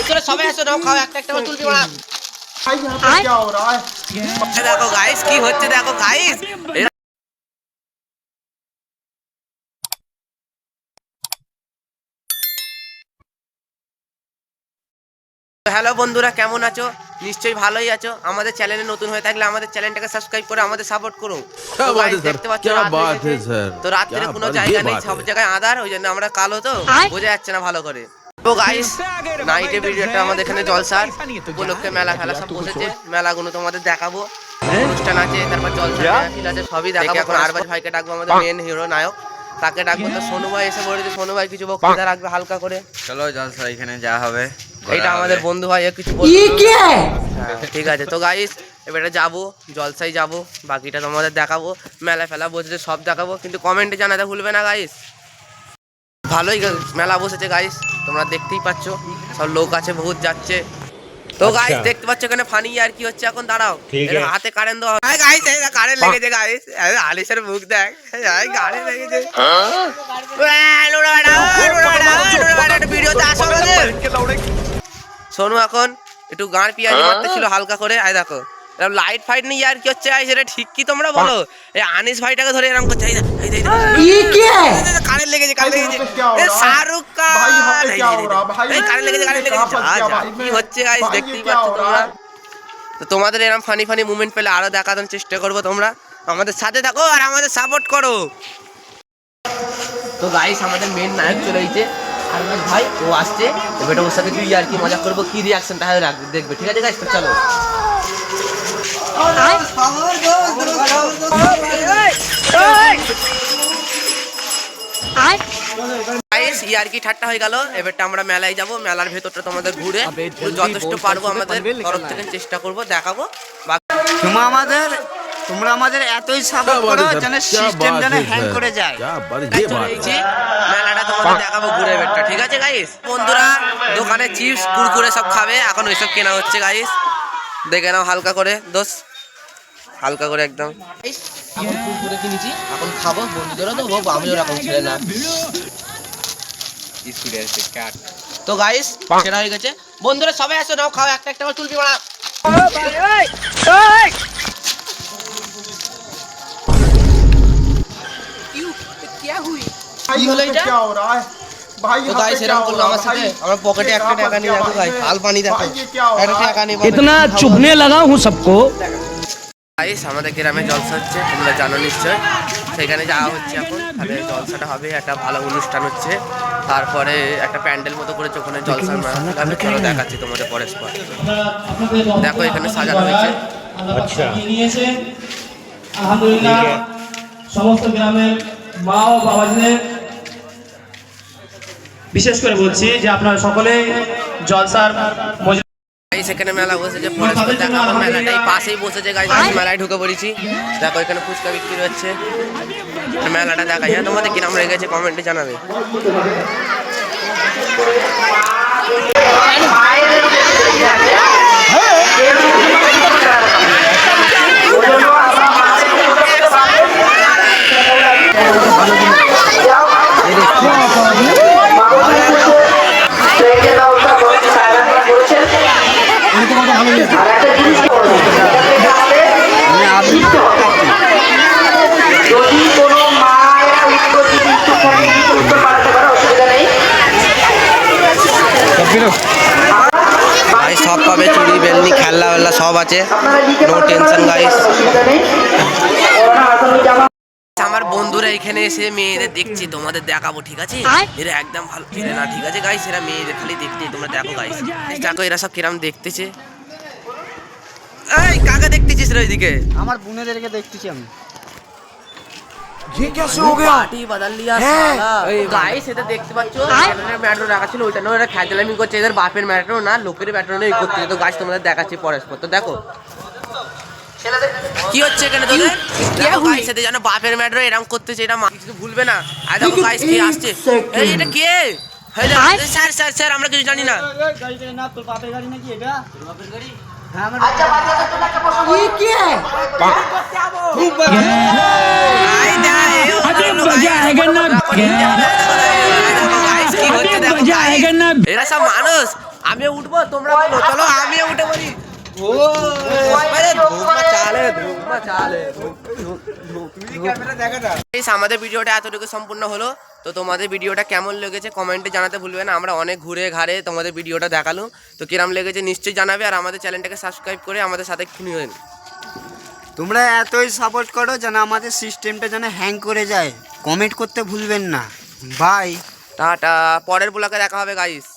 चलो সবাই আসো নাও খাও একটা একটা করে তুলছি বড়া भाई यहाँ पे क्या हो रहा है? দেখো গাইস কি হচ্ছে দেখো গাইস হ্যালো বন্ধুরা কেমন আছো নিশ্চয়ই ভালোই আছো আমাদের চ্যানেলে নতুন হয়ে থাকলে আমাদের চ্যানেলটাকে সাবস্ক্রাইব করে আমাদের সাপোর্ট করো তো গাইস দেখতে পাচ্ছ তো রাতে কোনো জায়গা নেই সব জায়গায় আধার ওই জন্য আমরা কালো তো বোঝা যাচ্ছে না ভালো করে তো গাইস নাইটে ভিডিওটা আমাদের এখানে জলসার উপলক্ষে মেলা ফেলা সব বসেছে মেলাগুলো তোমাদের দেখাবো অনুষ্ঠান আছে তারপর জলসা ঠিক আছে সবই দেখাবো এখন আরবাজ ভাইকে ডাকবো আমাদের মেন হিরো নায়ক তাকে ডাকবো তো সোনু ভাই এসে বলেছে সোনু ভাই কিছু বক্তৃতা রাখবে হালকা করে চলো জলসা এখানে যা হবে এইটা আমাদের বন্ধু ভাই কিছু বলবে ঠিক আছে তো গাইস এবারে যাবো জলসাই যাবো বাকিটা তোমাদের দেখাবো মেলা ফেলা বসেছে সব দেখাবো কিন্তু কমেন্টে জানাতে ভুলবে না গাইস ভালোই মেলা বসেছে গাইস তোমরা দেখতেই পাচ্ছ সব লোক আছে বহুত যাচ্ছে তো গাইস দেখতে পাচ্ছ এখানে ফানি আর কি হচ্ছে এখন দাঁড়াও এর হাতে কারেন্ট দাও গাইস এই কারেন্ট লেগেছে গাইস আলিশের মুখ দেখ এই কারেন্ট লেগেছে ভিডিওতে আসো সোনু এখন একটু গাঁর পিয়াজি মারতে ছিল হালকা করে আয় দেখো লাইট ফাইট নেই আর কি হচ্ছে সেটা ঠিক কি তোমরা বলো এই আনিস ভাইটাকে ধরে এরকম করছে কারেন্ট লেগেছে শাহরুখ কারেন্ট লেগেছে কি হচ্ছে গাইস দেখতেই পাচ্ছ তোমরা তো তোমাদের এরকম ফানি ফানি মুভমেন্ট পেলে আরো দেখানোর চেষ্টা করবো তোমরা আমাদের সাথে থাকো আর আমাদের সাপোর্ট করো তো গাইস আমাদের মেন নায়ক চলে এসেছে আরবাজ ভাই ও আসছে এবারে ওর সাথে তুই আর কি মজা করবো কি রিয়াকশনটা হয় দেখবে ঠিক আছে গাইস তো চলো কি ঠাট্টা হয়ে গেল এবারটা আমরা মেলায় যাবো মেলার ভেতরটা তোমাদের ঘুরে যথেষ্ট পারবো আমাদের তরফ থেকে চেষ্টা করবো দেখাবো তোমরা আমাদের এতই সাপোর্ট করো যেন সিস্টেম যেন হ্যাং করে যায় মেলাটা তোমাদের দেখাবো ঘুরে বেটটা ঠিক আছে গাইস বন্ধুরা দোকানে চিপস কুরকুরে সব খাবে এখন ওইসব কেনা হচ্ছে গাইস দেখে নাও হালকা করে দোষ হালকা করে একদম এখন কুরকুরে কিনেছি এখন খাবো বন্ধুদেরও তো বলবো আমিও এরকম ছেলে না তো গাইস কেনা হয়ে গেছে বন্ধুরা সবাই আসো নাও খাও একটা একটা করে তুলবি মারা भाई यहाँ पे क्या हो रहा है? भाई तो गाइस এরকম করলো আমার সাথে আমার পকেটে একটা টাকা নিয়ে রাখো গাইস হাল পানি দেখো একটা টাকা নিয়ে इतना चुभने लगा हूँ सबको গাইস আমাদের গ্রামে জলসা হচ্ছে তোমরা জানো নিশ্চয় সেখানে যাওয়া হচ্ছে এখন তাহলে জলসাটা হবে একটা ভালো অনুষ্ঠান হচ্ছে তারপরে একটা প্যান্ডেল মতো করেছে ওখানে জলসার আমি চলো দেখাচ্ছি তোমাদের পরে দেখো এখানে সাজানো হয়েছে আচ্ছা আলহামদুলিল্লাহ সমস্ত গ্রামের মা ও বাবাজিদের বিশেষ করে বলছি যে আপনারা সকলে জলসার গাইস এখানে মেলা বসেছে পরস্পর দেখাবো মেলাটাই পাশেই বসেছে গাইস আমি মেলায় ঢুকে পড়েছি দেখো এখানে ফুচকা বিক্রি হচ্ছে মেলাটা দেখাই হ্যাঁ তোমাদের কিরম লেগেছে কমেন্টে জানাবে গাইস সব পাবে চুড়ি বেলনি খেলনা বেলনা সব আছে নো টেনশন গাইস আমার বন্ধুরা এখানে এসে মেয়েদের দেখছি তোমাদের দেখাবো ঠিক আছে এরা একদম ভালো ছেলে না ঠিক আছে গাইস এরা মেয়েদের খালি দেখতে তোমরা দেখো গাইস দেখো এরা সব কিরম দেখতেছে এই কাকে দেখতেছিস রে ওইদিকে আমার বোনেদেরকে দেখতেছি আমি ये कैसे हो गया पार्टी बदल लिया साला गाइस এটা দেখতে পাচ্ছো চ্যানেলের ম্যাট্রো রাখা ছিল ওইটা না ওরা খেজলামি করছে এদের বাপের ম্যাট্রো না লোকের ম্যাট্রো নেই করতে তো গাইস তোমাদের দেখাচ্ছি পরস্পর তো দেখো কি হচ্ছে এখানে তোদের কে গাইস এতে জানো বাপের ম্যাট্রো এরকম করতেছে এটা কিছু ভুলবে না আর দেখো গাইস কি আসছে এই এটা কে স্যার স্যার স্যার আমরা কিছু জানি না গাড়িটা না তোর বাপের গাড়ি নাকি এটা তোর বাপের গাড়ি अच्छा बात है तो क्या बोल ये क्या है এরা সব মানুষ আমিও উঠবো তোমরা বলো চলো আমিও উঠে পড়ি ও আরে ধুমা চালে Guys, আমাদের ভিডিওটা এতটুকু সম্পূর্ণ হলো। তো তোমাদের ভিডিওটা কেমন লেগেছে কমেন্টে জানাতে ভুলবে না। আমরা অনেক ঘুরে ঘাড়ে তোমাদের ভিডিওটা দেখালো, তো কিরম লেগেছে নিশ্চয়ই জানাবে। আর আমাদের চ্যানেলটাকে সাবস্ক্রাইব করে আমাদের সাথে নিন। তোমরা এতই সাপোর্ট করো যেন আমাদের সিস্টেমটা যেন হ্যাং করে যায়। কমেন্ট করতে ভুলবেন না। বাই। টাটা, পরের ব্লগে দেখা হবে গাইস।